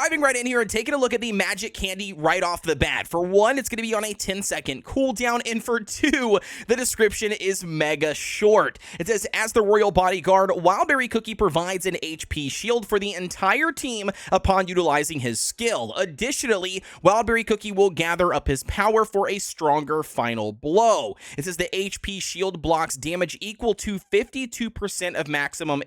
diving right in here and taking a look at the Magic Candy right off the bat. For one, it's going to be on a 10-second cooldown, and for two, the description is mega short. It says, as the Royal Bodyguard, Wildberry Cookie provides an HP shield for the entire team upon utilizing his skill. Additionally, Wildberry Cookie will gather up his power for a stronger final blow. It says the HP shield blocks damage equal to 52% of maximum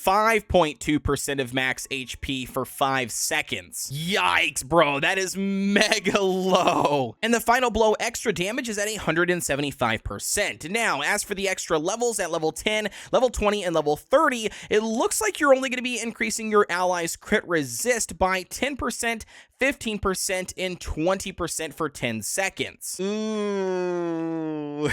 5.2% of max HP for 5 seconds. Yikes, bro, that is mega low. And the final blow extra damage is at 175%. Now, as for the extra levels at level 10, level 20, and level 30, it looks like you're only going to be increasing your allies' crit resist by 10%, 15%, and 20% for 10 seconds. Ooh.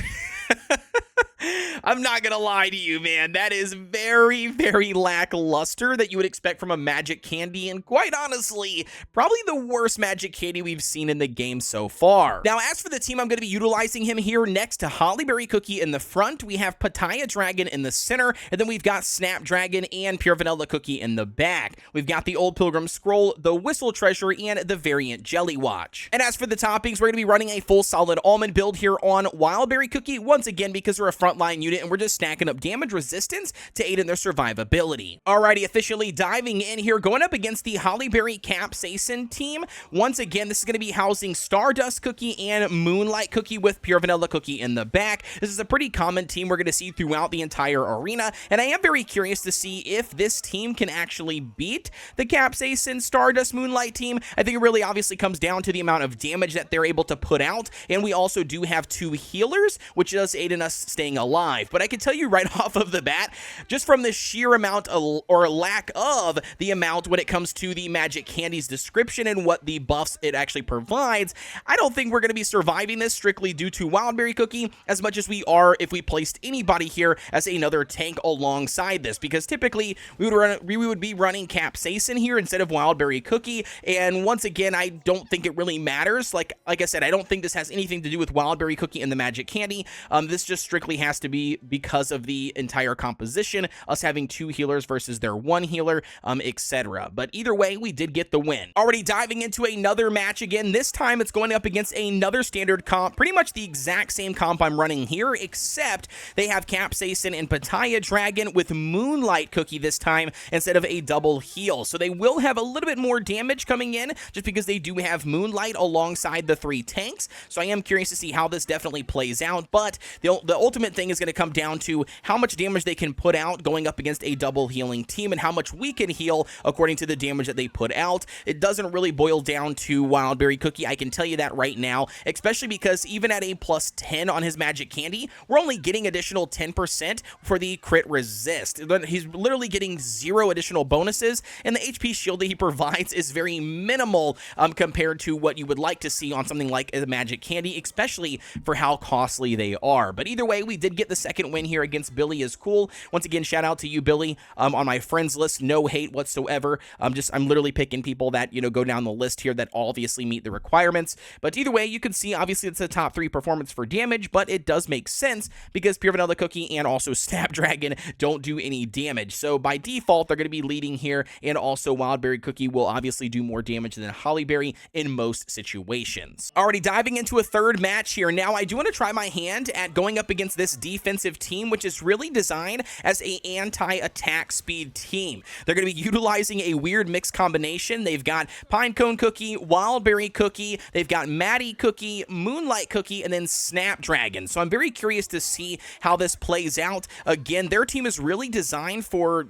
I'm not gonna lie to you, man. That is very, very lackluster that you would expect from a Magic Candy, and quite honestly, probably the worst Magic Candy we've seen in the game so far. Now, as for the team, I'm gonna be utilizing him here next to Wildberry Cookie in the front. We have Pitaya Dragon in the center, and then we've got Snapdragon and Pure Vanilla Cookie in the back. We've got the Old Pilgrim Scroll, the Whistle Treasure, and the Variant Jelly Watch. And as for the toppings, we're gonna be running a full solid almond build here on Wildberry Cookie, once again because we're a frontline unit and we're just stacking up damage resistance to aid in their survivability. Alrighty, officially diving in here, going up against the Hollyberry Capsaicin team. Once again, this is going to be housing Stardust Cookie and Moonlight Cookie with Pure Vanilla Cookie in the back. This is a pretty common team we're going to see throughout the entire arena, and I am very curious to see if this team can actually beat the Capsaicin Stardust Moonlight team. I think it really obviously comes down to the amount of damage that they're able to put out, and we also do have 2 healers, which does aid in us staying alive. But I can tell you right off of the bat, just from the sheer amount or lack of the amount when it comes to the Magic Candy's description and what the buffs it actually provides, I don't think we're going to be surviving this strictly due to Wildberry Cookie as much as we are if we placed anybody here as another tank alongside this, because typically we would be running Capsaicin here instead of Wildberry Cookie, and once again, I don't think it really matters. Like I said, I don't think this has anything to do with Wildberry Cookie and the Magic Candy. This just strictly has to be because of the entire composition, us having 2 healers versus their 1 healer, etc. But either way, we did get the win. Already diving into another match again. This time it's going up against another standard comp, pretty much the exact same comp I'm running here, except they have Capsaicin and Pitaya Dragon with Moonlight Cookie this time instead of a double heal. So they will have a little bit more damage coming in just because they do have Moonlight alongside the 3 tanks. So I am curious to see how this definitely plays out, but the ultimate thing is going to come down to how much damage they can put out going up against a double healing team and how much we can heal according to the damage that they put out. It doesn't really boil down to Wildberry Cookie, I can tell you that right now, especially because even at a plus 10 on his Magic Candy, we're only getting additional 10% for the crit resist. He's literally getting 0 additional bonuses, and the HP shield that he provides is very minimal compared to what you would like to see on something like a Magic Candy, especially for how costly they are. But either way, we did get the second win here against Billy Is Cool. Once again, shout out to you, Billy, on my friends list. No hate whatsoever. I'm literally picking people that, go down the list here that obviously meet the requirements. But either way, you can see, obviously, it's a top 3 performance for damage, but it does make sense because Pure Vanilla Cookie and also Snapdragon don't do any damage. So by default, they're going to be leading here, and also Wildberry Cookie will obviously do more damage than Hollyberry in most situations. Already diving into a third match here. Now, I do want to try my hand at going up against this defensive team, which is really designed as a anti-attack speed team. They're going to be utilizing a weird mixed combination. They've got Pinecone Cookie, Wildberry Cookie, they've got Maddie Cookie, Moonlight Cookie, and then Snapdragon. So I'm very curious to see how this plays out. Again, their team is really designed for,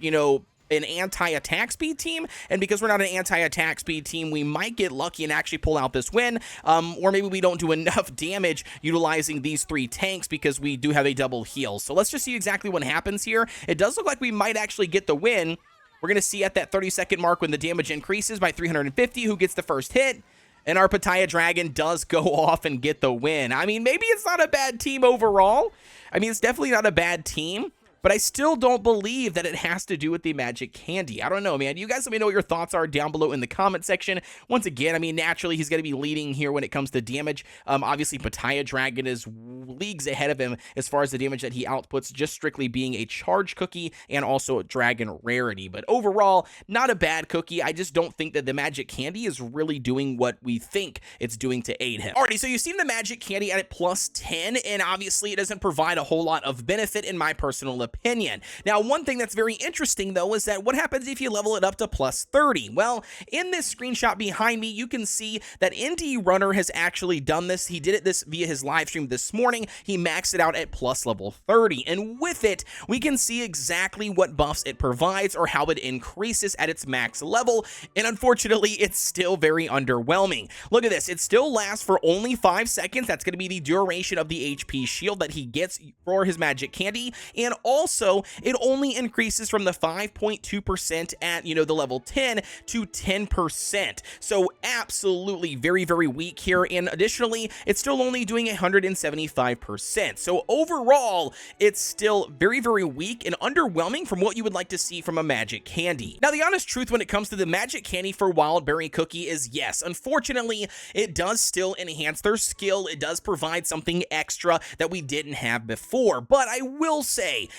an anti-attack speed team, and because we're not an anti-attack speed team, we might get lucky and actually pull out this win, or maybe we don't do enough damage utilizing these 3 tanks because we do have a double heal. So let's just see exactly what happens here. It does look like we might actually get the win. We're going to see at that 30-second mark when the damage increases by 350 who gets the first hit, and our Pitaya Dragon does go off and get the win. I mean, maybe it's not a bad team overall. I mean, it's definitely not a bad team. but I still don't believe that it has to do with the magic candy. I don't know, man. You guys let me know what your thoughts are down below in the comment section. Once again, I mean, naturally, he's going to be leading here when it comes to damage. Obviously, Pataya Dragon is leagues ahead of him as far as the damage that he outputs, just strictly being a charge cookie and also a dragon rarity. But overall, not a bad cookie. I just don't think that the magic candy is really doing what we think it's doing to aid him. Alrighty, so you've seen the magic candy at plus 10, and obviously it doesn't provide a whole lot of benefit in my personal opinion. Now, one thing that's very interesting though is that what happens if you level it up to plus 30? Well, in this screenshot behind me, you can see that Indie Runner has actually done this. He did it via his live stream this morning. He maxed it out at plus level 30, and with it, we can see exactly what buffs it provides or how it increases at its max level, and unfortunately, it's still very underwhelming. Look at this. It still lasts for only 5 seconds. That's going to be the duration of the HP shield that he gets for his magic candy, and also, it only increases from the 5.2% at, you know, the level 10 to 10%. So absolutely very, very weak here, and additionally, it's still only doing 175%. So overall, it's still very, very weak and underwhelming from what you would like to see from a magic candy. Now, the honest truth when it comes to the magic candy for Wildberry Cookie is yes, unfortunately, it does still enhance their skill. It does provide something extra that we didn't have before, but I will say,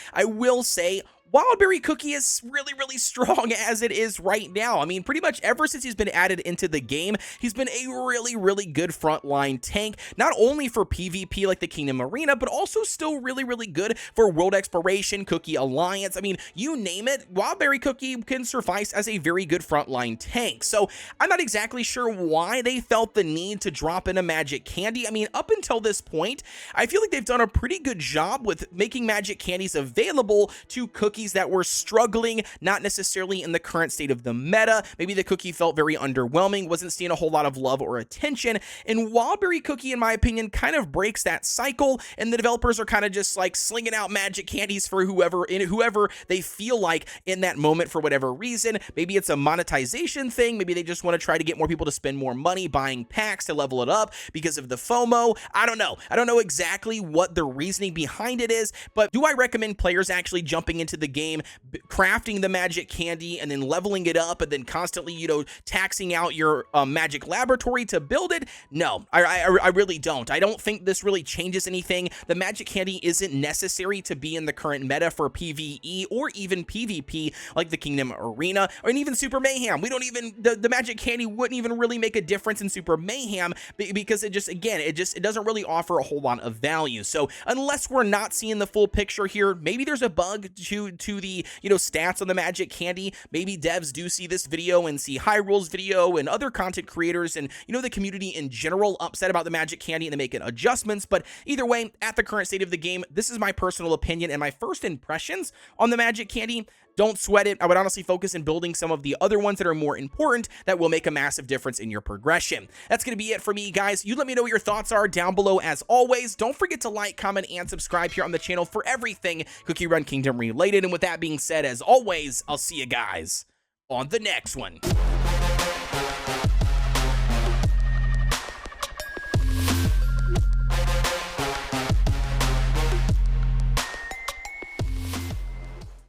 Wildberry Cookie is really, really strong as it is right now. I mean, pretty much ever since he's been added into the game, he's been a really, really good frontline tank, not only for PvP like the Kingdom Arena, but also still really, really good for World Exploration, Cookie Alliance. I mean, you name it, Wildberry Cookie can suffice as a very good frontline tank. So I'm not exactly sure why they felt the need to drop in a magic candy. I mean, up until this point, I feel like they've done a pretty good job with making magic candies available to cookies that were struggling, not necessarily in the current state of the meta. Maybe the cookie felt very underwhelming, wasn't seeing a whole lot of love or attention, and Wildberry Cookie, in my opinion, kind of breaks that cycle, and the developers are kind of just like slinging out magic candies for whoever they feel like in that moment for whatever reason. Maybe it's a monetization thing, maybe they just want to try to get more people to spend more money buying packs to level it up because of the FOMO. I don't know exactly what the reasoning behind it is, but do I recommend players actually jumping into the game, crafting the magic candy and then leveling it up and then constantly, you know, taxing out your magic laboratory to build it? No, I really don't. I don't think this really changes anything. The magic candy isn't necessary to be in the current meta for PvE or even PvP like the Kingdom Arena or even Super Mayhem. We don't even, the magic candy wouldn't even really make a difference in Super Mayhem because it just, again, it doesn't really offer a whole lot of value. So unless we're not seeing the full picture here, maybe there's a bug to the, you know, stats on the magic candy. Maybe devs do see this video and see Hyrule's video and other content creators and, you know, the community in general upset about the magic candy and they make adjustments. But either way, at the current state of the game, this is my personal opinion and my first impressions on the magic candy. Don't sweat it. I would honestly focus on building some of the other ones that are more important that will make a massive difference in your progression. That's going to be it for me, guys. You let me know what your thoughts are down below as always. Don't forget to like, comment, and subscribe here on the channel for everything Cookie Run Kingdom related. And with that being said, as always, I'll see you guys on the next one.